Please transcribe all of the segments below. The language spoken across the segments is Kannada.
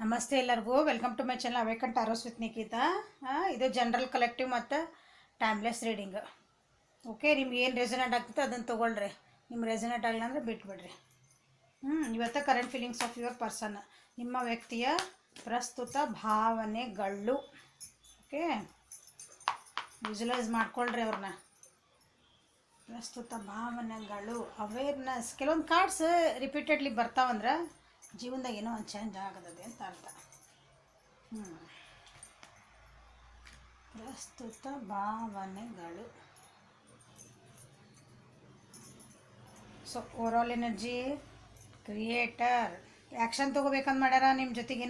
ನಮಸ್ತೆ ಎಲ್ಲರಿಗೂ welcome to my channel awakened auras with Nikhita. ಇದು ಜನರಲ್ ಕಲೆಕ್ಟಿವ್ ಮತ್ತು ಟೈಮ್ಲೆಸ್ ರೀಡಿಂಗ್. ಓಕೆ, ನಿಮ್ಗೆ ಏನು ರೆಸನೇಟ್ ಆಗ್ತದೆ ಅದನ್ನು ತೊಗೊಳ್ರಿ. ನಿಮ್ಮ ರೆಸನೇಟ್ ಆಗಲ್ಲ ಅಂದರೆ ಬಿಟ್ಬಿಡ್ರಿ. ಇವತ್ತು current feelings of your person, ನಿಮ್ಮ ವ್ಯಕ್ತಿಯ ಪ್ರಸ್ತುತ ಭಾವನೆಗಳು. ಓಕೆ, ವಿಜುವಲೈಸ್ ಮಾಡ್ಕೊಳ್ರಿ ಅವ್ರನ್ನ. ಪ್ರಸ್ತುತ ಭಾವನೆಗಳು, ಅವೇರ್ನೆಸ್. ಕೆಲವೊಂದು ಕಾರ್ಡ್ಸ್ ರಿಪೀಟೆಡ್ಲಿ ಬರ್ತಾವಂದ್ರೆ ಜೀವನದಾಗ ಏನೋ ಒಂದು ಚೇಂಜ್ ಆಗದದೆ ಅಂತ ಅರ್ಥ. ಪ್ರಸ್ತುತ ಭಾವನೆಗಳು. So overall energy creator action ತೊಗೋಬೇಕಂತ ಮಾಡ್ಯಾರ. ನಿಮ್ಮ ಜೊತೆಗೆ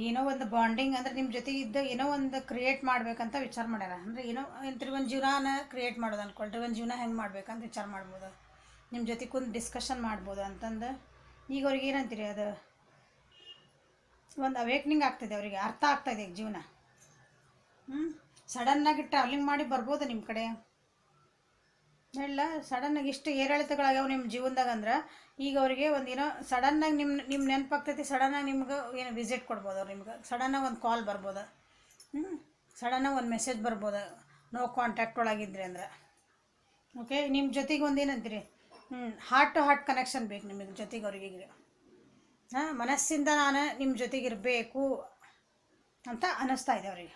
ಏನೋ ಒಂದು ಬಾಂಡಿಂಗ್ ಅಂದರೆ ನಿಮ್ಮ ಜೊತೆಗೆ ಇದ್ದ ಏನೋ ಒಂದು ಕ್ರಿಯೇಟ್ ಮಾಡ್ಬೇಕಂತ ವಿಚಾರ ಮಾಡ್ಯಾರ. ಅಂದರೆ ಏನೋ ಎಂತ್ರಿ ಒಂದು ಜೀವನ ಕ್ರಿಯೇಟ್ ಮಾಡೋದು ಅಂದ್ಕೊಳ್ರಿ. ಒಂದು ಜೀವನ ಹೆಂಗೆ ಮಾಡ್ಬೇಕಂತ ವಿಚಾರ ಮಾಡ್ಬೋದು. ನಿಮ್ಮ ಜೊತೆ ಕುಂದು ಡಿಸ್ಕಷನ್ ಮಾಡ್ಬೋದು ಅಂತಂದು. ಈಗ ಅವ್ರಿಗೆ ಏನಂತೀರಿ, ಅದು ಒಂದು ಅವೇಕ್ನಿಂಗ್ ಆಗ್ತದೆ, ಅವರಿಗೆ ಅರ್ಥ ಆಗ್ತಾಯಿದೆ ಈಗ ಜೀವನ. ಸಡನ್ನಾಗಿ ಟ್ರಾವೆಲಿಂಗ್ ಮಾಡಿ ಬರ್ಬೋದು ನಿಮ್ಮ ಕಡೆ. ಇಲ್ಲ, ಸಡನ್ನಾಗಿ ಇಷ್ಟು ಏರಿಳಿತಗಳಾಗ್ಯಾವ ನಿಮ್ಮ ಜೀವನದಾಗ ಅಂದ್ರೆ ಈಗ ಅವರಿಗೆ ಒಂದು ಏನೋ ಸಡನ್ನಾಗಿ ನಿಮ್ಮ ನೆನಪಾಗ್ತೈತಿ. ಸಡನ್ನಾಗಿ ನಿಮ್ಗೆ ಏನೋ ವಿಸಿಟ್ ಕೊಡ್ಬೋದು ಅವ್ರು. ನಿಮ್ಗೆ ಸಡನ್ನಾಗಿ ಒಂದು ಕಾಲ್ ಬರ್ಬೋದು. ಸಡನ್ನಾಗಿ ಒಂದು ಮೆಸೇಜ್ ಬರ್ಬೋದು, ನೋ ಕಾಂಟ್ಯಾಕ್ಟ್ ಒಳಗಿದ್ರಿ ಅಂದ್ರೆ. ಓಕೆ, ನಿಮ್ಮ ಜೊತೆಗೆ ಒಂದು ಏನಂತೀರಿ, ಹಾರ್ಟ್ ಟು ಹಾರ್ಟ್ ಕನೆಕ್ಷನ್ ಬೇಕು ನಿಮಗೆ ಜೊತೆಗೆ ಅವ್ರಿಗೆ. ಮನಸ್ಸಿಂದ ನಾನು ನಿಮ್ಮ ಜೊತೆಗಿರಬೇಕು ಅಂತ ಅನ್ನಿಸ್ತಾ ಇದೆ ಅವರಿಗೆ.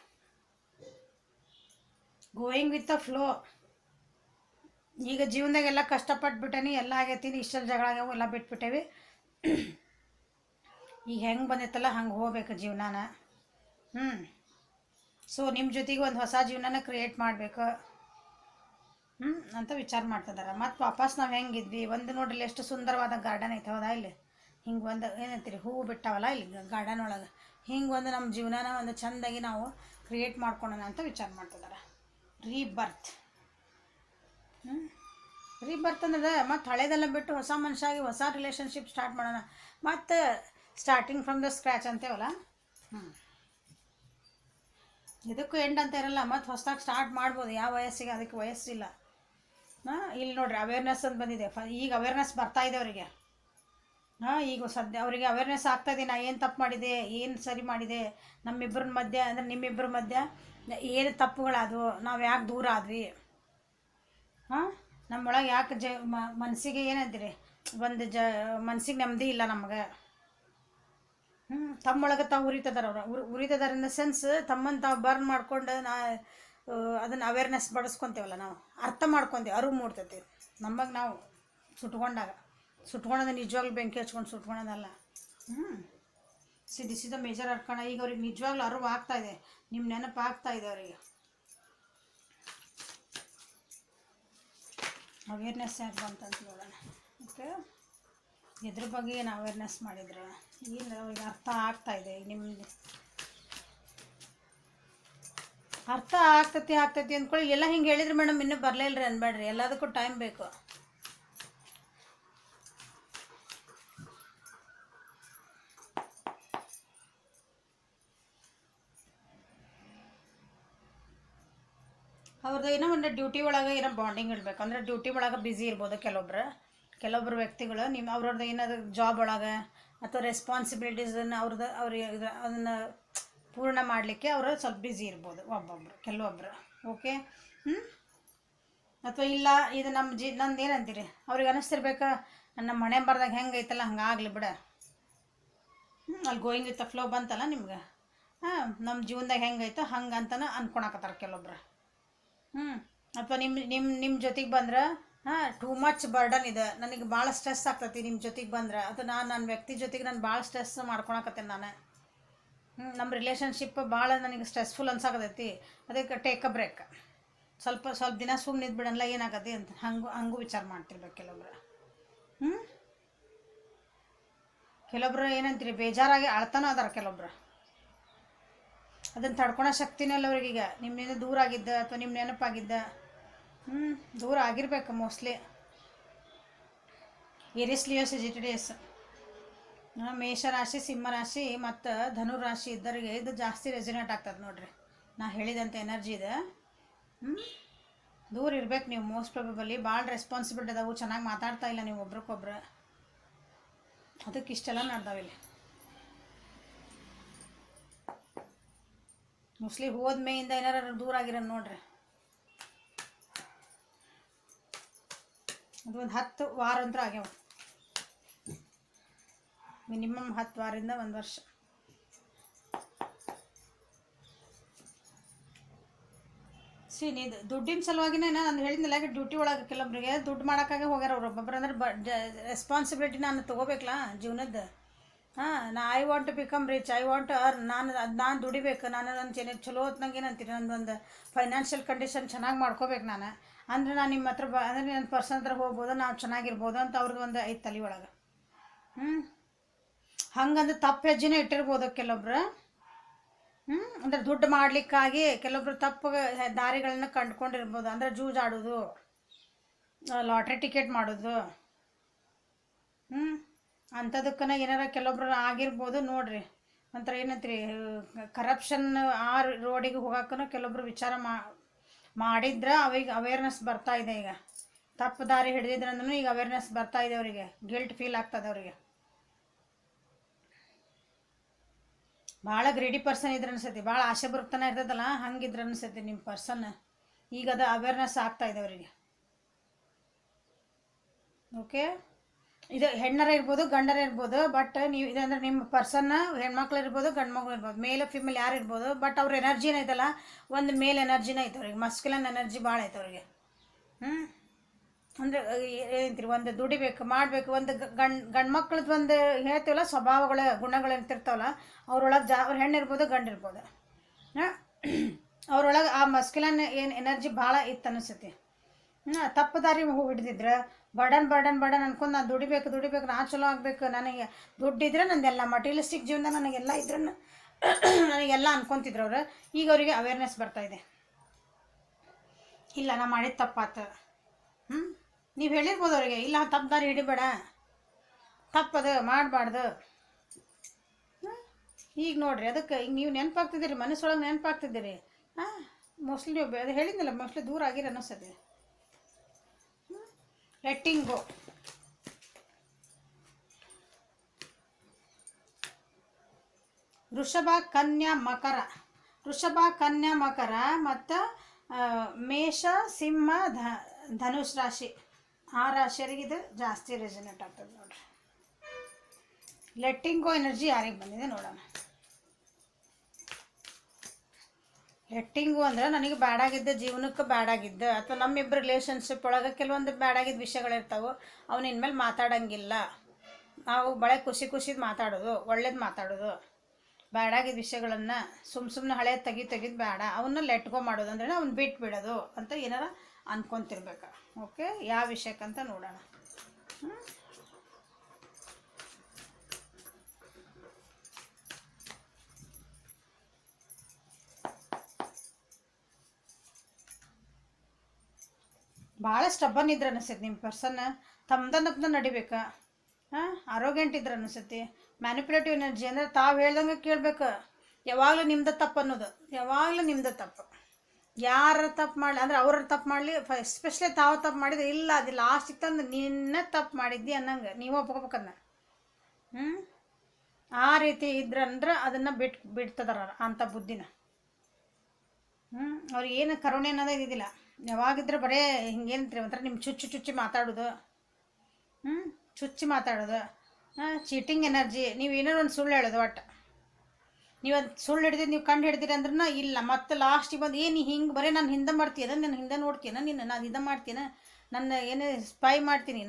Going with the flow. ಈಗ ಜೀವನದಾಗೆಲ್ಲ ಕಷ್ಟಪಟ್ಬಿಟ್ಟೇನಿ, ಎಲ್ಲ ಆಗೈತೀನಿ, ಇಷ್ಟೆಲ್ಲ ಜಗಳ ಆಗ್ಯಾವು, ಎಲ್ಲ ಬಿಟ್ಬಿಟ್ಟೇವಿ. ಈಗ ಹೆಂಗೆ ಬಂದೈತಲ್ಲ ಹಂಗೆ ಹೋಗ್ಬೇಕು ಜೀವನಾನ. ಸೊ ನಿಮ್ಮ ಜೊತೆಗೆ ಒಂದು ಹೊಸ ಜೀವನನ ಕ್ರಿಯೇಟ್ ಮಾಡಬೇಕು ಅಂತ ವಿಚಾರ ಮಾಡ್ತಿದ್ದಾರೆ. ಮತ್ತು ವಾಪಸ್ ನಾವು ಹೆಂಗಿದ್ವಿ, ಒಂದು ನೋಡ್ರಿ ಎಷ್ಟು ಸುಂದರವಾದ ಗಾರ್ಡನ್ ಐತೆ, ಹೌದಾ? ಇಲ್ಲಿ ಹಿಂಗೆ ಒಂದು ಏನಂತೀರಿ, ಹೂವು ಬಿಟ್ಟಾವಲ್ಲ ಇಲ್ಲಿ ಗಾರ್ಡನ್ ಒಳಗೆ. ಹಿಂಗೆ ಒಂದು ನಮ್ಮ ಜೀವನನ ಒಂದು ಚೆಂದಾಗಿ ನಾವು ಕ್ರಿಯೇಟ್ ಮಾಡ್ಕೊಳ್ಳೋಣ ಅಂತ ವಿಚಾರ ಮಾಡ್ತಿದ್ದಾರೆ. ರೀಬರ್ತ್. ರೀಬರ್ತ್ ಅಂದ್ರೆ ಮತ್ತು ಹಳೇದೆಲ್ಲ ಬಿಟ್ಟು ಹೊಸ ಮನುಷ್ಯಾಗಿ ಹೊಸ ರಿಲೇಷನ್ಶಿಪ್ ಸ್ಟಾರ್ಟ್ ಮಾಡೋಣ. ಮತ್ತು ಸ್ಟಾರ್ಟಿಂಗ್ ಫ್ರಮ್ ದ ಸ್ಕ್ರ್ಯಾಚ್ ಅಂತೇವಲ್ಲ, ಇದಕ್ಕೂ ಎಂಡ್ ಅಂತ ಇರಲ್ಲ. ಮತ್ತು ಹೊಸದಾಗಿ ಸ್ಟಾರ್ಟ್ ಮಾಡ್ಬೋದು ಯಾವ ವಯಸ್ಸಿಗೆ, ಅದಕ್ಕೆ ವಯಸ್ಸಿಲ್ಲ. ಇಲ್ಲಿ ನೋಡ್ರಿ ಅವೇರ್ನೆಸ್ ಅಂತ ಬಂದಿದೆ. ಈಗ ಅವೇರ್ನೆಸ್ ಬರ್ತಾ ಇದೆ ಅವರಿಗೆ. ಈಗ ಸದ್ಯ ಅವರಿಗೆ ಅವೇರ್ನೆಸ್ ಆಗ್ತಾಯಿದೆ. ನಾ ಏನು ತಪ್ಪು ಮಾಡಿದೆ, ಏನು ಸರಿ ಮಾಡಿದೆ, ನಮ್ಮಿಬ್ಬರ ಮಧ್ಯೆ ಅಂದರೆ ನಿಮ್ಮಿಬ್ಬರ ಮಧ್ಯೆ ಏನು ತಪ್ಪುಗಳಾದವು, ನಾವು ಯಾಕೆ ದೂರ ಆದ್ವಿ, ನಮ್ಮೊಳಗೆ ಯಾಕೆ ಮನಸ್ಸಿಗೆ ಏನಂತೀರಿ, ಒಂದು ಮನಸ್ಸಿಗೆ ನೆಮ್ಮದಿ ಇಲ್ಲ ನಮಗೆ. ತಮ್ಮೊಳಗೆ ತಾವು ಉರಿತದಾರ. ಅವರು ಉರಿತದಾರ ಇನ್ ದ ಸೆನ್ಸ್ ತಮ್ಮನ್ನು ತಾವು ಬರ್ನ್ ಮಾಡ್ಕೊಂಡು ಅದನ್ನು ಅವೇರ್ನೆಸ್ ಬಡಿಸ್ಕೊತೇವಲ್ಲ, ನಾವು ಅರ್ಥ ಮಾಡ್ಕೊತೇವೆ, ಅರಿವು ಮೂಡ್ತೈತಿ ನಮಗೆ. ನಾವು ಸುಟ್ಕೊಳೋದು ನಿಜವಾಗ್ಲೂ ಬೆಂಕಿ ಹಚ್ಕೊಂಡು ಸುಟ್ಕೊಳೋದಲ್ಲ. This major ಅರ್ಕಣ. ಈಗ ಅವ್ರಿಗೆ ನಿಜವಾಗ್ಲೂ ಅರಿವು ಆಗ್ತಾಯಿದೆ, ನಿಮ್ಮ ನೆನಪು ಆಗ್ತಾಯಿದೆ ಅವರಿಗೆ. ಅವೇರ್ನೆಸ್ ಯಾಕೆ ಬಂತಂತ ನೋಡೋಣ. ಓಕೆ, ಇದ್ರ ಬಗ್ಗೆ ಏನು ಅವೇರ್ನೆಸ್ ಮಾಡಿದ್ರೆ ಏನು ಅವ್ರಿಗೆ ಅರ್ಥ ಆಗ್ತಾಯಿದೆ. ಈಗ ನಿಮ್ಮದು ಅರ್ಥ ಆಗ್ತೈತಿ ಅಂದ್ಕೊಳ್ಳಿ. ಎಲ್ಲ ಹಿಂಗೆ ಹೇಳಿದ್ರಿ ಮೇಡಮ್, ಇನ್ನೂ ಬರಲೇ ಇಲ್ಲರಿ ಅನ್ಬೇಡ್ರಿ. ಎಲ್ಲದಕ್ಕೂ ಟೈಮ್ ಬೇಕು. ಅವ್ರದ್ದು ಏನೋ ಒಂದು ಡ್ಯೂಟಿ ಒಳಗೆ ಏನೋ ಬಾಂಡಿಂಗ್ ಇರಬೇಕು. ಅಂದರೆ ಡ್ಯೂಟಿ ಒಳಗೆ ಬ್ಯುಸಿ ಇರ್ಬೋದು ಕೆಲವೊಬ್ಬರು ವ್ಯಕ್ತಿಗಳು. ಅವ್ರದ್ದು ಏನಾದ್ರು ಜಾಬ್ ಒಳಗೆ ಅಥವಾ ರೆಸ್ಪಾನ್ಸಿಬಿಲಿಟೀಸನ್ನು ಅವ್ರಿಗೆ ಅದನ್ನು ಪೂರ್ಣ ಮಾಡಲಿಕ್ಕೆ ಅವರು ಸ್ವಲ್ಪ ಬ್ಯುಸಿ ಇರ್ಬೋದು ಕೆಲವೊಬ್ಬರು. ಓಕೆ, ಅಥವಾ ಇಲ್ಲ ಇದು ನಂದು ಏನಂತೀರಿ, ಅವ್ರಿಗೆ ಅನ್ನಿಸ್ತಿರ್ಬೇಕಾ, ನಮ್ಮ ಮನೆ ಬರ್ದಾಗ ಹೆಂಗೆ ಐತಲ್ಲ ಹಂಗೆ ಆಗಲಿ ಬಿಡ. ಅಲ್ಲಿ ಗೋಯಿಂಗ್ ವಿತ್ ದ ಫ್ಲೋ ಬಂತಲ್ಲ ನಿಮ್ಗೆ. ನಮ್ಮ ಜೀವನದಾಗ ಹೆಂಗೈತೋ ಹಂಗೆ ಅಂತಲೂ ಅನ್ಕೊಳಕತ್ತಾರೆ ಕೆಲವೊಬ್ರು. ಅಥವಾ ನಿಮ್ಮ ಜೊತೆಗೆ ಬಂದ್ರೆ ಟೂ ಮಚ್ ಬರ್ಡನ್ ಇದೆ, ನನಗೆ ಭಾಳ ಸ್ಟ್ರೆಸ್ ಆಗ್ತೈತಿ ನಿಮ್ಮ ಜೊತೆಗೆ ಬಂದ್ರೆ, ಅಥವಾ ನನ್ನ ವ್ಯಕ್ತಿ ಜೊತೆಗೆ ನಾನು ಭಾಳ ಸ್ಟ್ರೆಸ್ ಮಾಡ್ಕೊಳಕತ್ತೇನೆ ನಾನು. ನಮ್ಮ ರಿಲೇಷನ್ಶಿಪ್ ಭಾಳ ನನಗೆ ಸ್ಟ್ರೆಸ್ಫುಲ್ ಅನ್ಸಾಕತೈತಿ, ಅದಕ್ಕೆ ಟೇಕ್ ಅ ಬ್ರೇಕ್. ಸ್ವಲ್ಪ ದಿನ ಸುಮ್ಮನೆ ಇದ್ಬಿಡಲ್ಲ, ಏನಾಗತ್ತೆ ಅಂತ ಹಂಗೂ ವಿಚಾರ ಮಾಡ್ತಿರ್ಬೇಕು ಕೆಲವೊಬ್ರು. ಕೆಲವೊಬ್ರು ಏನಂತೀರಿ, ಬೇಜಾರಾಗಿ ಅಳ್ತಾನೂ ಅದಾರ ಕೆಲವೊಬ್ರು. ಅದನ್ನು ತಡ್ಕೊಳೋ ಶಕ್ತಿನೂ ಇಲ್ಲ ಅವ್ರಿಗೀಗ. ನಿಮ್ಮಿಂದ ದೂರ ಆಗಿದ್ದ ಅಥವಾ ನಿಮ್ಮ ನೆನಪಾಗಿದ್ದ ದೂರ ಆಗಿರ್ಬೇಕು ಮೋಸ್ಟ್ಲಿ. ಏರಿಯಸ್ ಲಿಯೋ ಸೆಜಿಟೇರಿಯಸ್, ಮೇಷರಾಶಿ, ಸಿಂಹರಾಶಿ ಮತ್ತು ಧನುರಾಶಿ ಇದ್ದವರಿಗೆ ಇದು ಜಾಸ್ತಿ ರೆಸಿನೇಟ್ ಆಗ್ತದೆ ನೋಡ್ರಿ. ನಾ ಹೇಳಿದಂಥ ಎನರ್ಜಿ ಇದೆ. ದೂರ ಇರ್ಬೇಕು ನೀವು ಮೋಸ್ಟ್ ಪ್ರಾಬಬಲಿ. ಭಾಳ ರೆಸ್ಪಾನ್ಸಿಬಿಲಿಟಿ ಅದಾವು. ಚೆನ್ನಾಗಿ ಮಾತಾಡ್ತಾ ಇಲ್ಲ ನೀವು ಒಬ್ರಿಗೊಬ್ರು. ಅದಕ್ಕೆ ಇಷ್ಟೆಲ್ಲ ನಡ್ದಾವಿಲ್ಲಿ. ಮೋಸ್ಟ್ಲಿ ಹೋದ ಮೇಯಿಂದ ಏನಾರು ದೂರ ಆಗಿರೋ ನೋಡ್ರಿ. ಅದು ಒಂದು 10 ವಾರ ಅಂತೂ ಆಗ್ಯಾವ, ಮಿನಿಮಮ್ 10 ವಾರದಿಂದ 1 ವರ್ಷ. ನೀ ದುಡ್ಡಿನ ಸಲುವಾಗಿನೇ ನಾನು ಹೇಳಿದ್ನಲ್ಲ, ಡ್ಯೂಟಿ ಒಳಗೆ ಕೆಲವೊಬ್ಬರಿಗೆ ದುಡ್ಡು ಮಾಡೋಕ್ಕಾಗೆ ಹೋಗ್ಯಾರ ಅವ್ರು. ಒಬ್ಬೊಬ್ಬರು ಅಂದ್ರೆ ರೆಸ್ಪಾನ್ಸಿಬಿಲಿಟಿ ನಾನು ತೊಗೋಬೇಕಲ್ಲ ಜೀವನದ್ದು. I want to become rich, I want to earn. ನಾನು ದುಡಿಬೇಕು, ನಾನು ನನ್ನ ಚಲೋ ಹೊತ್ನಾಗ ಏನಂತೀನಿ, ನಂದೊಂದು ಫೈನಾನ್ಷಿಯಲ್ ಕಂಡೀಷನ್ ಚೆನ್ನಾಗಿ ಮಾಡ್ಕೋಬೇಕು ನಾನು. ಅಂದರೆ ನಾನು ನಿಮ್ಮ ಹತ್ರ ಅಂದರೆ ನನ್ನ ಪರ್ಸನ್ ಹತ್ರ ಹೋಗ್ಬೋದು, ನಾವು ಚೆನ್ನಾಗಿರ್ಬೋದು ಅಂತ ಅವ್ರದ್ದು ಒಂದು ಐದು ತಲೆ ಒಳಗೆ. ಹಂಗಂದ್ರೆ ತಪ್ಪು ಹೆಜ್ಜೆನೇ ಇಟ್ಟಿರ್ಬೋದು ಕೆಲವೊಬ್ರು. ಅಂದರೆ ದುಡ್ಡು ಮಾಡಲಿಕ್ಕಾಗಿ ಕೆಲವೊಬ್ರು ತಪ್ಪು ದಾರಿಗಳನ್ನ ಕಂಡುಕೊಂಡಿರ್ಬೋದು. ಅಂದರೆ ಜೂಜಾಡೋದು, ಲಾಟ್ರಿ ಟಿಕೆಟ್ ಮಾಡೋದು, ಅಂಥದಕ್ಕನ ಏನಾರ ಕೆಲವೊಬ್ರು ಆಗಿರ್ಬೋದು ನೋಡ್ರಿ. ಒಂಥರ ಏನಂತೀರಿ, ಕರಪ್ಷನ್ ಆ ರೋಡಿಗೆ ಹೋಗೋಕ್ಕೂ ಕೆಲವೊಬ್ರು ವಿಚಾರ ಮಾಡಿದ್ರೆ ಅವಿಗೆ ಅವೇರ್ನೆಸ್ ಬರ್ತಾ ಇದೆ. ಈಗ ತಪ್ಪು ದಾರಿ ಹಿಡಿದಿದ್ರಂದ್ರೂ ಈಗ ಅವೇರ್ನೆಸ್ ಬರ್ತಾ ಇದೆ ಅವರಿಗೆ, ಗಿಲ್ಟ್ ಫೀಲ್ ಆಗ್ತದೆ ಅವರಿಗೆ. ಭಾಳ ಗ್ರೇಡಿ ಪರ್ಸನ್ ಇದ್ರೆ ಅನ್ಸತಿ, ಭಾಳ ಆಸೆ ಬರುತ್ತಾನೆ ಇರ್ತದಲ್ಲ, ಹಂಗಿದ್ರೆ ಅನ್ಸತಿ ನಿಮ್ಮ ಪರ್ಸನ್. ಈಗ ಅದು ಅವೇರ್ನೆಸ್ ಆಗ್ತಾ ಇದೆ ಅವರಿಗೆ. ಓಕೆ, ಇದು ಹೆಣ್ಣರ ಇರ್ಬೋದು ಗಂಡರ ಇರ್ಬೋದು, ಬಟ್ ನೀವು ಇದಂದ್ರೆ ನಿಮ್ಮ ಪರ್ಸನ್ನ ಹೆಣ್ಮಕ್ಳು ಇರ್ಬೋದು ಗಂಡು ಮಕ್ಳು ಇರ್ಬೋದು, ಮೇಲ್ ಫಿಮೇಲ್ ಯಾರು ಇರ್ಬೋದು, ಬಟ್ ಅವ್ರ ಎನರ್ಜಿನ ಐತಲ್ಲ, ಒಂದು ಮೇಲ್ ಎನರ್ಜಿನ ಐತೆ ಅವ್ರಿಗೆ, ಮಸ್ಕ್ಯುಲನ್ ಎನರ್ಜಿ ಭಾಳ ಐತೆ ಅವ್ರಿಗೆ. ಅಂದರೆ ಏನಂತೀರಿ, ಒಂದು ದುಡಿಬೇಕು ಮಾಡಬೇಕು. ಒಂದು ಗಂಡು ಮಕ್ಳದ್ದು ಒಂದು ಹೇಳ್ತೀವಲ್ಲ ಸ್ವಭಾವಗಳ ಗುಣಗಳು ಇರ್ತಿರ್ತಾವಲ್ಲ, ಅವ್ರೊಳಗೆ ಅವ್ರ ಹೆಣ್ಣಿರ್ಬೋದು ಗಂಡಿರ್ಬೋದು, ಅವ್ರೊಳಗೆ ಆ ಮಸ್ಕ್ಯುಲನ್ ಏನು ಎನರ್ಜಿ ಭಾಳ ಇತ್ತು ಅನಿಸುತ್ತೆ. ತಪ್ಪು ದಾರಿ ಹಿಡಿದಿದ್ರೆ ಬಡನ್ ಅನ್ಕೊಂಡು ನಾನು ದುಡಿಬೇಕು, ನಾನು ಚಲೋ ಆಗಬೇಕು, ನನಗೆ ದುಡ್ಡಿದ್ರೆ ನಂದೆಲ್ಲ ಮಟೀರಿಯಲಿಸ್ಟಿಕ್ ಜೀವನ ನನಗೆಲ್ಲ ಇದ್ರೆ ನನಗೆಲ್ಲ ಅನ್ಕೊತಿದ್ರು ಅವರು. ಈಗ ಅವರಿಗೆ ಅವೇರ್ನೆಸ್ ಬರ್ತಾಯಿದೆ, ಇಲ್ಲ ನಾ ಮಾಡಿದ ತಪ್ಪಾತು. ನೀವು ಹೇಳಿರ್ಬೋದು ಅವರಿಗೆ, ಇಲ್ಲ ತಪ್ಪು ದಾರಿ ಹಿಡಿಬೇಡ, ತಪ್ಪದು ಮಾಡಬಾರ್ದು. ಈಗ ನೋಡಿರಿ, ಅದಕ್ಕೆ ಈಗ ನೀವು ನೆನಪಾಗ್ತಿದ್ದೀರಿ, ಮನಸ್ಸೊಳಗೆ ನೆನಪಾಗ್ತಿದ್ದೀರಿ. ಮೋಸ್ಟ್ಲಿ ನೀವು ಅದು ಹೇಳಿದ್ನಲ್ಲ, ಮೋಸ್ಟ್ಲಿ ದೂರ ಆಗಿರ ಅನ್ನಿಸ್ತದೆ. ಲೆಟ್ಟಿಂಗ್ ಗೋ. ವೃಷಭ ಕನ್ಯಾ ಮಕರ ಮತ್ತು ಮೇಷ ಸಿಂಹ ಧನುಷ್ ರಾಶಿ, ಆ ರಾಶಿಯರಿಗೆ ಇದು ಜಾಸ್ತಿ ರೆಸನೇಟ್ ಆಗ್ತದೆ ನೋಡ್ರಿ. ಲೆಟ್ಟಿಂಗ್ ಗೋ ಎನರ್ಜಿ ಯಾರಿಗೆ ಬಂದಿದೆ ನೋಡೋಣ. ಲೆಟ್ಟಿಂಗು ಅಂದ್ರೆ ನನಗೆ ಬ್ಯಾಡಾಗಿದ್ದ ಜೀವನಕ್ಕೆ ಬ್ಯಾಡಾಗಿದ್ದ, ಅಥವಾ ನಮ್ಮಿಬ್ಬರು ರಿಲೇಷನ್ಶಿಪ್ ಒಳಗೆ ಕೆಲವೊಂದು ಬ್ಯಾಡಾಗಿದ್ದ ವಿಷಯಗಳಿರ್ತಾವೆ, ಅವನು ಇನ್ಮೇಲೆ ಮಾತಾಡೋಂಗಿಲ್ಲ. ನಾವು ಬಳೆ ಖುಷಿದು ಮಾತಾಡೋದು, ಒಳ್ಳೇದು ಮಾತಾಡೋದು. ಬ್ಯಾಡಾಗಿದ್ದ ವಿಷಯಗಳನ್ನು ಸುಮ್ಮನೆ ಹಳೆ ತೆಗಿದು ಬೇಡ, ಅವನ್ನ ಲೆಟ್ಗೋ ಮಾಡೋದು ಅಂದ್ರೆ ಅವ್ನು ಬಿಟ್ಟು ಬಿಡೋದು ಅಂತ ಏನಾರ ಅನ್ಕೊತಿರ್ಬೇಕು. ಓಕೆ, ಯಾವ ವಿಷಯಕ್ಕಂತ ನೋಡೋಣ. ಭಾಳ ಸ್ಟಬ್ಬನ್ ಇದ್ರೆ ಅನಿಸ್ತೈತಿ ನಿಮ್ಮ ಪರ್ಸನ್, ತಮ್ಮದನ್ನಪ್ಪ ನಡಿಬೇಕು. ಆರೋಗ್ಯಂಟ್ ಇದ್ರೆ ಅನಿಸ್ತೈತಿ. ಮ್ಯಾನಿಪುಲೇಟಿವ್ ಎನರ್ಜಿ ಅಂದರೆ ತಾವು ಹೇಳ್ದಂಗೆ ಕೇಳಬೇಕು. ಯಾವಾಗಲೂ ನಿಮ್ದು ತಪ್ಪು ಅನ್ನೋದು, ಯಾವಾಗಲೂ ನಿಮ್ದು ತಪ್ಪು. ಯಾರು ತಪ್ಪು ಮಾಡಲಿ ಅಂದರೆ ಅವ್ರ ತಪ್ಪು ಮಾಡಲಿ, ಎಸ್ಪೆಷಲಿ ತಾವು ತಪ್ಪು ಮಾಡಿದ್ರೆ ಇಲ್ಲ, ಅದು ಲಾಸ್ಟಿಗೆ ತಂದು ನಿನ್ನ ತಪ್ಪು ಮಾಡಿದ್ದಿ ಅನ್ನಂಗೆ ನೀವು ಒಪ್ಕೋಬೇಕನ್ನ. ಆ ರೀತಿ ಇದ್ರಂದ್ರೆ ಅದನ್ನು ಬಿಡ್ತದಾರ ಅಂಥ ಬುದ್ಧಿನ. ಅವ್ರಿಗೆ ಏನು ಕರುಣೆ ಅನ್ನೋದೇ ಇದ್ದಿಲ್ಲ. ಯಾವಾಗಿದ್ರೆ ಬರೇ ಹಿಂಗೇನಂತೀರಿ, ಒಂಥರ ನಿಮ್ಮ ಚುಚ್ಚಿ ಮಾತಾಡೋದು, ಚೀಟಿಂಗ್ ಎನರ್ಜಿ. ನೀವು ಏನಾರು ಒಂದು ಸುಳ್ಳು ಹೇಳೋದು, ಒಟ್ಟು ನೀವು ಅದು ಸುಳ್ಳು ಹಿಡಿದಿದ್ದು ನೀವು ಕಂಡು ಹಿಡ್ದಿರಿ ಅಂದ್ರೆ ಇಲ್ಲ, ಮತ್ತು ಲಾಸ್ಟಿಗೆ ಬಂದು ಏನು ಹಿಂಗೆ ಬರೀ ನಾನು ಹಿಂದೆ ಮಾಡ್ತೀನ, ನಾನು ಹಿಂದೆ ನೋಡ್ತೀನ, ನಾನು ಇದು ಮಾಡ್ತೀನ, ನನ್ನ ಏನೇ ಸ್ಪೈ ಮಾಡ್ತೀನಿ,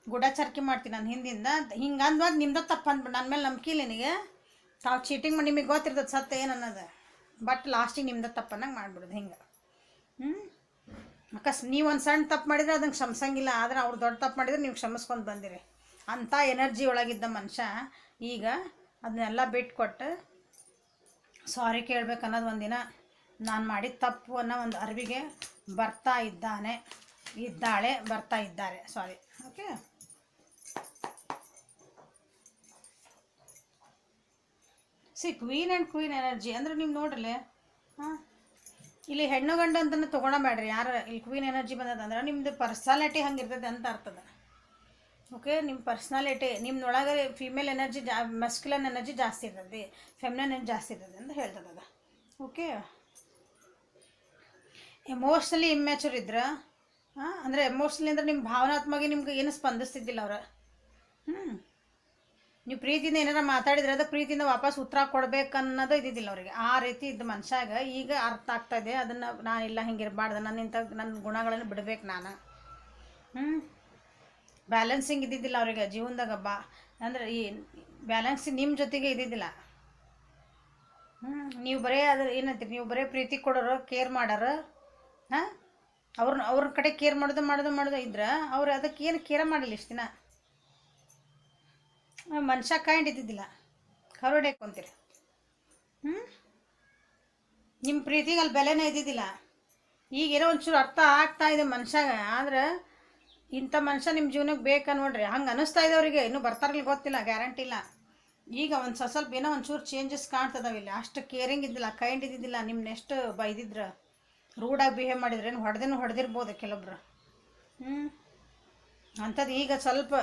ಗೂಢಚಾರಿಕೆ ಮಾಡ್ತೀನಿ ನಾನು ಹಿಂದಿಂದ, ಹಿಂಗೆ ಅಂದ್ವಾಗ ನಿಮ್ದು ತಪ್ಪು ಅಂದ್ಬಿಟ್ಟು ನನ್ನ ಮೇಲೆ ನಂಬಿಕೆ ಇಲ್ಲ ನಿನಗೆ. ತಾವು ಚೀಟಿಂಗ್ ಮಾಡಿ ನಿಮಗೆ ಗೊತ್ತಿರ್ತದೆ ಸತ್ಯ ಏನು ಅನ್ನೋದು, ಬಟ್ ಲಾಸ್ಟಿಗೆ ನಿಮ್ದು ತಪ್ಪನ್ನಾಗ ಮಾಡಿಬಿಡೋದು ಹಿಂಗೆ. ನೀವು ಒಂದು ಸಣ್ಣ ತಪ್ಪು ಮಾಡಿದರೆ ಅದನ್ನು ಕ್ಷಮಿಸಂಗಿಲ್ಲ, ಆದರೆ ಅವ್ರು ದೊಡ್ಡ ತಪ್ಪು ಮಾಡಿದರೆ ನೀವು ಕ್ಷಮಿಸ್ಕೊಂಡು ಬಂದಿರಿ. ಅಂಥ ಎನರ್ಜಿ ಒಳಗಿದ್ದ ಮನುಷ್ಯ ಈಗ ಅದನ್ನೆಲ್ಲ ಬಿಟ್ಕೊಟ್ಟು ಸಾರಿ ಕೇಳಬೇಕು ಅನ್ನೋದು ಒಂದಿನ ನಾನು ಮಾಡಿದ ತಪ್ಪು ಅನ್ನೋ ಒಂದು ಅರಿವಿಗೆ ಬರ್ತಾ ಇದ್ದಾರೆ. Sorry. Okay, queen and queen energy ಅಂದರೆ ನೀವು ನೋಡ್ರಲೆ, ಇಲ್ಲಿ ಹೆಣ್ಣು ಗಂಡು ಅಂತಲೇ ತೊಗೊಳಬೇಡ್ರಿ. ಯಾರು ಇಲ್ಲಿ ಕ್ವೀನ್ ಎನರ್ಜಿ ಬಂದದಂದ್ರೆ ನಿಮ್ಮದು ಪರ್ಸನಾಲಿಟಿ ಹಂಗಿರ್ತದೆ ಅಂತ ಅರ್ಥದ. ಓಕೆ. ನಿಮ್ಮ ಪರ್ಸ್ನಾಲಿಟಿ ನಿಮ್ಮೊಳಗೆ ಫಿಮೇಲ್ ಎನರ್ಜಿ ಮಸ್ಕ್ಯುಲನ್ ಎನರ್ಜಿ ಜಾಸ್ತಿ ಇರ್ತದೆ, ಫೆಮಿನನ್ ಎನರ್ಜಿ ಜಾಸ್ತಿ ಇರ್ತದೆ ಅಂತ ಹೇಳ್ತದೆ ಅದು. ಓಕೆ. ಎಮೋಷ್ನಲಿ ಇಮ್ಯಾಚೂರ್ ಇದ್ರೆ ಅಂದರೆ ಎಮೋಷ್ನಲಿ ಅಂದರೆ ನಿಮ್ಮ ಭಾವನಾತ್ಮಕ ನಿಮ್ಗೆ ಏನು ಸ್ಪಂದಿಸ್ತಿದ್ದಿಲ್ಲ ಅವ್ರು. ನೀವು ಪ್ರೀತಿಯಿಂದ ಏನಾರ ಮಾತಾಡಿದ್ರೆ ಅದು ಪ್ರೀತಿಯಿಂದ ವಾಪಸ್ ಉತ್ತರ ಕೊಡ್ಬೇಕನ್ನೋದು ಇದ್ದಿದ್ದಿಲ್ಲ ಅವ್ರಿಗೆ. ಆ ರೀತಿ ಇದ್ದ ಮನುಷ್ಯಾಗ ಈಗ ಅರ್ಥ ಆಗ್ತಾಯಿದೆ, ಅದನ್ನು ನಾನಿಲ್ಲ ಹಿಂಗಿರಬಾರ್ದು, ನನ್ನ ಗುಣಗಳನ್ನು ಬಿಡ್ಬೇಕು ನಾನು. ಬ್ಯಾಲೆನ್ಸಿಂಗ್ ಇದ್ದಿದ್ದಿಲ್ಲ ಅವ್ರಿಗೆ ಜೀವನದಾಗ. ಅಂದರೆ ಈ ಬ್ಯಾಲೆನ್ಸಿಂಗ್ ನಿಮ್ಮ ಜೊತೆಗೆ ಇದ್ದಿದ್ದಿಲ್ಲ. ನೀವು ಬರೀ ಅದು ಏನಂತೀರಿ, ನೀವು ಬರೀ ಪ್ರೀತಿ ಕೊಡೋರು, ಕೇರ್ ಮಾಡೋರು, ಅವ್ರ ಕಡೆ ಕೇರ್ ಮಾಡೋದು ಇದ್ರೆ ಅವ್ರು ಅದಕ್ಕೆ ಏನು ಕೇರ್ ಮಾಡಿಲ್ಲ ಇಷ್ಟು ದಿನ. ಮನುಷ್ಯ ಕೈಂಡ್ ಇದ್ದಿದ್ದಿಲ್ಲ, ಹೊರಡೇಕೊಂತೀರಿ. ನಿಮ್ಮ ಪ್ರೀತಿಗೆ ಅಲ್ಲಿ ಬೆಲೆನೇ ಇದ್ದಿದ್ದಿಲ್ಲ. ಈಗೇನೋ ಒಂಚೂರು ಅರ್ಥ ಆಗ್ತಾ ಇದೆ ಮನುಷ್ಯಾಗ. ಆದ್ರೆ ಇಂಥ ಮನುಷ್ಯ ನಿಮ್ಮ ಜೀವನಕ್ಕೆ ಬೇಕಾ ನೋಡ್ರಿ, ಹಂಗೆ ಅನ್ನಿಸ್ತಾ ಇದೆ ಅವ್ರಿಗೆ. ಇನ್ನೂ ಬರ್ತಾರಲ್ಲ ಗೊತ್ತಿಲ್ಲ, ಗ್ಯಾರಂಟಿ ಇಲ್ಲ. ಈಗ ಒಂದು ಸ್ವಲ್ಪ ಏನೋ ಒಂಚೂರು ಚೇಂಜಸ್ ಕಾಣ್ತದಾವಿಲ್ಲ. ಅಷ್ಟು ಕೇರಿಂಗ್ ಇದ್ದಿಲ್ಲ, ಕೈಂಡ್ ಇದ್ದಿದ್ದಿಲ್ಲ. ನಿಮ್ಮನ್ನೆಷ್ಟು ಬೈದಿದ್ರು, ರೂಡಾಗಿ ಬಿಹೇವ್ ಮಾಡಿದ್ರೇನು, ಹೊಡೆದಿರ್ಬೋದು ಕೆಲವೊಬ್ರು. ಅಂಥದ್ದು ಈಗ ಸ್ವಲ್ಪ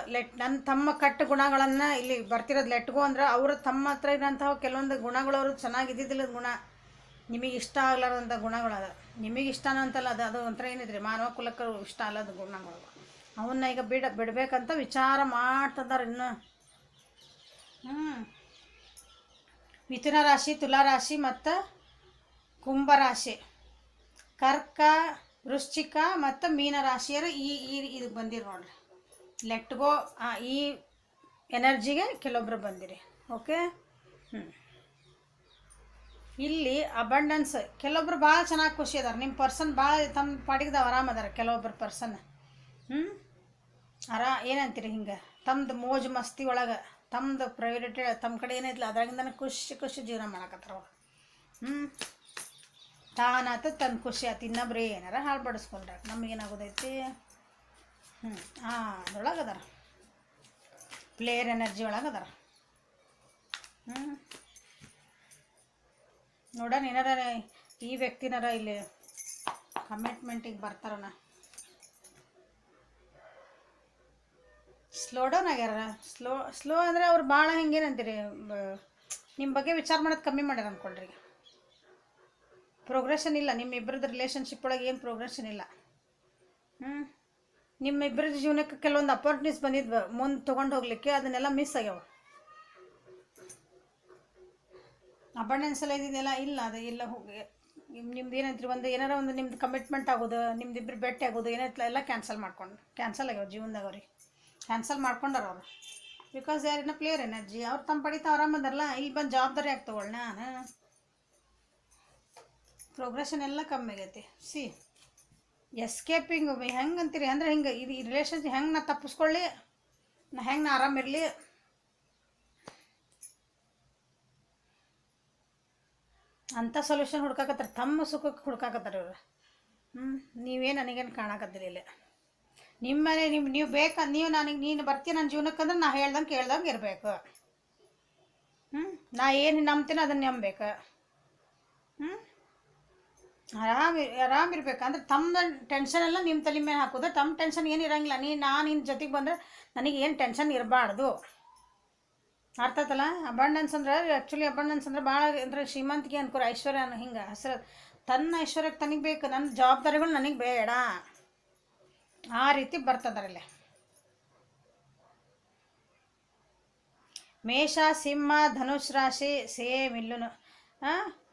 ನನ್ನ ತಮ್ಮ ಕಟ್ಟ ಗುಣಗಳನ್ನು ಇಲ್ಲಿ ಬರ್ತಿರೋದು ಲೆಟ್ಗೋ ಅಂದ್ರೆ ಅವರು ತಮ್ಮ ಹತ್ರ ಇರೋಂತಹ ಕೆಲವೊಂದು ಗುಣಗಳು ಅವರು ಚೆನ್ನಾಗಿದ್ದಿದ್ದಿಲ್ಲ. ಗುಣ ನಿಮಗೆ ಇಷ್ಟ ಆಗ್ಲಾರಂಥ ಗುಣಗಳು ಅದು. ನಿಮಗೆ ಇಷ್ಟನೂ ಅಂತಲ್ಲ, ಅದು ಒಂಥರ ಏನಿದ್ರಿ ಮಾನವ ಕುಲಕ್ಕೆ ಇಷ್ಟ ಅಲ್ಲದ ಗುಣಗಳು. ಅವನ್ನ ಈಗ ಬಿಡಬೇಕಂತ ವಿಚಾರ ಮಾಡ್ತಿದ್ದಾರೆ ಇನ್ನು. ಮಿಥುನ ರಾಶಿ, ತುಲಾ ರಾಶಿ ಮತ್ತು ಕುಂಭ ರಾಶಿ, ಕರ್ಕ, ವೃಶ್ಚಿಕ ಮತ್ತು ಮೀನ ರಾಶಿಯರು ಇದಕ್ಕೆ ಬಂದಿರಿ ನೋಡ್ರಿ. ಲೆಟ್ಗೋ ಈ ಎನರ್ಜಿಗೆ ಕೆಲವೊಬ್ರು ಬಂದಿರಿ. ಓಕೆ. ಇಲ್ಲಿ ಅಬಂಡೆನ್ಸ್ ಕೆಲವೊಬ್ರು ಭಾಳ ಚೆನ್ನಾಗಿ ಖುಷಿ ಅದಾರೆ. ನಿಮ್ಮ ಪರ್ಸನ್ ಭಾಳ ತಮ್ಮ ಪಾಡಿಗೆ ಆರಾಮದಾರೆ. ಕೆಲವೊಬ್ರು ಪರ್ಸನ್ ಏನಂತೀರಿ ಹಿಂಗೆ ತಮ್ಮದು ಮೋಜು ಮಸ್ತಿ ಒಳಗೆ ತಮ್ಮದು ಪ್ರೈವೇಟ್ ತಮ್ಮ ಕಡೆ ಏನೈತಿಲ್ಲ ಅದ್ರಾಗಿಂದ ಖುಷಿ ಜೀವನ ಮಾಡಕತ್ತಾರ ಅವ್ರು. ತಾನಾತ ತನ್ನ ಖುಷಿ ಆಯ್ತು, ಇನ್ನೊಬ್ರು ಏನಾರ ಹಾಳು ಬಡಿಸ್ಕೊಂಡ್ರೆ ನಮಗೇನಾಗೋದೈತಿ. ಅದ್ರೊಳಗೆ ಅದಾರ, ಪ್ಲೇಯರ್ ಎನರ್ಜಿ ಒಳಗೆ ಅದಾರ. ನೋಡೋಣ ಏನಾರ ಈ ವ್ಯಕ್ತಿನಾರ ಇಲ್ಲಿ ಕಮಿಟ್ಮೆಂಟಿಗೆ ಬರ್ತಾರನ. ಸ್ಲೋ ಡೌನ್ ಆಗ್ಯಾರ. ಸ್ಲೋ ಅಂದರೆ ಅವ್ರು ಭಾಳ ಹಿಂಗೇನಂತೀರಿ, ನಿಮ್ಮ ಬಗ್ಗೆ ವಿಚಾರ ಮಾಡೋದು ಕಮ್ಮಿ ಮಾಡ್ಯಾರ ಅಂದ್ಕೊಳ್ರಿ. ಪ್ರೋಗ್ರೆಷನ್ ಇಲ್ಲ ನಿಮ್ಮಿಬ್ಬರದ್ದು ರಿಲೇಷನ್ಶಿಪ್ ಒಳಗೆ, ಏನು ಪ್ರೋಗ್ರೆಷನ್ ಇಲ್ಲ. ನಿಮ್ಮಿಬ್ಬರದ್ದು ಜೀವನಕ್ಕೆ ಕೆಲವೊಂದು ಅಪಾರ್ಚುನಿಟೀಸ್ ಬಂದಿದ್ವು ಮುಂದೆ ತೊಗೊಂಡು ಹೋಗ್ಲಿಕ್ಕೆ, ಅದನ್ನೆಲ್ಲ ಮಿಸ್ ಆಗ್ಯಾವ. ಅಬಂಡೆನ್ಸ್ ಎಲ್ಲ ಇದನ್ನೆಲ್ಲ ಇಲ್ಲ, ಅದು ಇಲ್ಲ. ಹೋಗಿ ನಿಮ್ದು ಏನಂತೀರಿ, ಏನಾರ ಒಂದು ನಿಮ್ದು ಕಮಿಟ್ಮೆಂಟ್ ಆಗೋದು, ನಿಮ್ದಿಬ್ಬರು ಭೇಟಿ ಆಗೋದು ಏನೈತಲ್ಲ ಎಲ್ಲ ಕ್ಯಾನ್ಸಲ್ ಆಗ್ಯಾವ ಜೀವನದಾಗ. ಅವ್ರಿಗೆ ಕ್ಯಾನ್ಸಲ್ ಮಾಡ್ಕೊಂಡಾರ ಅವರು. Because they are in a player energy. ಅವ್ರು ತಮ್ಮ ಪಡಿತಾ ಆರಾಮದಾರಲ್ಲ, ಇಲ್ಲಿ ಬಂದು ಜವಾಬ್ದಾರಿ ಆಗಿ ತಗೊಳ್ಳ. ನಾನು ಪ್ರೋಗ್ರೆಷನ್ ಎಲ್ಲ ಕಮ್ಮಿ ಆಗೈತಿ. ಎಸ್ಕೇಪಿಂಗ್ ಹೆಂಗೆ ಅಂತೀರಿ ಅಂದರೆ ಹಿಂಗೆ ಇದು ಈ ರಿಲೇಷನ್ಶಿಪ್ ಹೆಂಗೆ ನಾ ತಪ್ಪಿಸ್ಕೊಳ್ಳಿ, ಹೆಂಗೆ ನಾ ಆರಾಮಿರಲಿ, ಅಂಥ ಸೊಲ್ಯೂಷನ್ ಹುಡ್ಕಾಕತ್ತಾರೆ. ತಮ್ಮ ಸುಖಕ್ಕೆ ಹುಡ್ಕಾಕತ್ತಾರೆ ಇವರು. ನೀವೇನು ನನಗೇನು ಕಾಣಕತ್ತಿರಲಿಲ್ಲ. ನಿಮ್ಮನೆ ನೀವು ಬೇಕಾ, ನೀನು ಬರ್ತೀಯ ನನ್ನ ಜೀವನಕ್ಕೆ ಅಂದ್ರೆ ನಾ ಕೇಳ್ದಂಗೆ ಇರಬೇಕು. ನಾ ಏನು ನಂಬ್ತೀನಿ ಅದನ್ನು ನಂಬೇಕು. ಆರಾಮಿರ್ಬೇಕು. ಅಂದ್ರೆ ತಮ್ಮ ಟೆನ್ಷನ್ ಎಲ್ಲ ನಿಮ್ಮ ತಲೆ ಮೇಲೆ ಹಾಕೋದು. ತಮ್ಮ ಟೆನ್ಷನ್ ಏನು ಇರೋಂಗಿಲ್ಲ. ನಾನು ನಿನ್ನ ಜೊತೆಗೆ ಬಂದರೆ ನನಗೆ ಏನು ಟೆನ್ಷನ್ ಇರಬಾರ್ದು. ಅರ್ಥ ಆಯ್ತಲ್ಲ. ಅಬಂಡೆನ್ಸ್ ಅಂದ್ರೆ ಆ್ಯಕ್ಚುಲಿ ಅಬಂಡೆನ್ಸ್ ಅಂದ್ರೆ ಭಾಳ ಅಂದ್ರೆ ಶ್ರೀಮಂತಿಗೆ ಅನ್ಕೋರು, ಐಶ್ವರ್ಯ ಹಿಂಗೆ ಹೆಸರು. ತನ್ನ ಐಶ್ವರ್ಯಕ್ಕೆ ತನಗೆ ಬೇಕು, ನನ್ನ ಜವಾಬ್ದಾರಿಗಳು ನನಗೆ ಬೇಡ, ಆ ರೀತಿ ಬರ್ತದರಲ್ಲಿ. ಮೇಷ, ಸಿಂಹ, ಧನುಷ್ ರಾಶಿ ಸೇಮ್ ಇಲ್ಲೂ.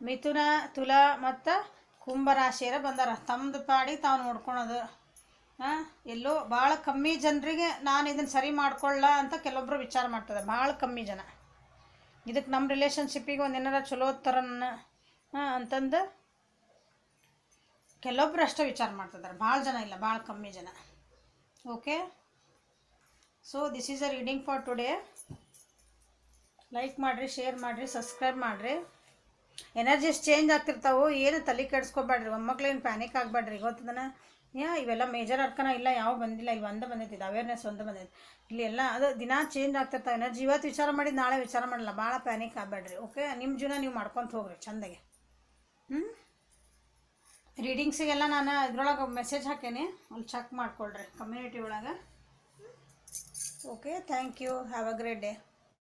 ಮಿಥುನ, ತುಲಾ ಮತ್ತು ಕುಂಭ ರಾಶಿಯರ ಬಂದಾರ. ತಮ್ಮದು ಪಾಡಿ ತಾವು ನೋಡ್ಕೊಳೋದು. ಎಲ್ಲೋ ಭಾಳ ಕಮ್ಮಿ ಜನರಿಗೆ ನಾನು ಇದನ್ನು ಸರಿ ಮಾಡ್ಕೊಳ್ಳ ಅಂತ ಕೆಲವೊಬ್ರು ವಿಚಾರ ಮಾಡ್ತದೆ. ಭಾಳ ಕಮ್ಮಿ ಜನ ಇದಕ್ಕೆ ನಮ್ಮ ರಿಲೇಷನ್ಶಿಪ್ಪಿಗೆ ಒಂದೇನಾರ ಚಲೋ ಥರನ ಅಂತಂದು ಕೆಲವೊಬ್ರು ಅಷ್ಟೇ ವಿಚಾರ ಮಾಡ್ತಿದ್ದಾರೆ. ಭಾಳ ಜನ ಇಲ್ಲ, ಭಾಳ ಕಮ್ಮಿ ಜನ. Okay. So this is a reading for today. Like ಮಾಡಿರಿ, ಶೇರ್ ಮಾಡಿರಿ, ಸಬ್ಸ್ಕ್ರೈಬ್ ಮಾಡಿರಿ. ಎನರ್ಜೀಸ್ ಚೇಂಜ್ ಆಗ್ತಿರ್ತಾವೆ, ಏನು ತಲೆ ಕೆಡಿಸ್ಕೊಬೇಡ್ರಿ. ಒಮ್ಮಕ್ಳೇನು ಪ್ಯಾನಿಕ್ ಆಗಬೇಡ್ರಿ. ಗೊತ್ತದನ ಇವೆಲ್ಲ ಮೇಜರ್ ಅರ್ಕನ ಇಲ್ಲ, ಯಾವ ಬಂದಿಲ್ಲ. ಇಲ್ಲಿ ಒಂದೇ ಬಂದೈತಿ, ಅವೇರ್ನೆಸ್ ಒಂದೇ ಬಂದೈತಿ. ಇಲ್ಲಿ ಎಲ್ಲ ಅದು ದಿನ ಚೇಂಜ್ ಆಗ್ತಿರ್ತಾವೆ ಎನರ್ಜಿ. ಇವತ್ತು ವಿಚಾರ ಮಾಡಿದ್ದು ನಾಳೆ ವಿಚಾರ ಮಾಡಲ್ಲ. ಭಾಳ ಪ್ಯಾನಿಕ್ ಆಗಬೇಡ್ರಿ. ಓಕೆ. ನಿಮ್ಮ ಜೀವನ ನೀವು ಮಾಡ್ಕೊತ ಹೋಗ್ರಿ ಚಂದಾಗೆ. ರೀಡಿಂಗ್ಸಿಗೆಲ್ಲ ನಾನು ಇದ್ರೊಳಗೆ ಮೆಸೇಜ್ ಹಾಕೇನಿ, ಅಲ್ಲಿ ಚೆಕ್ ಮಾಡ್ಕೊಳ್ರಿ ಕಮ್ಯುನಿಟಿ ಒಳಗೆ. Okay thank you have a great day.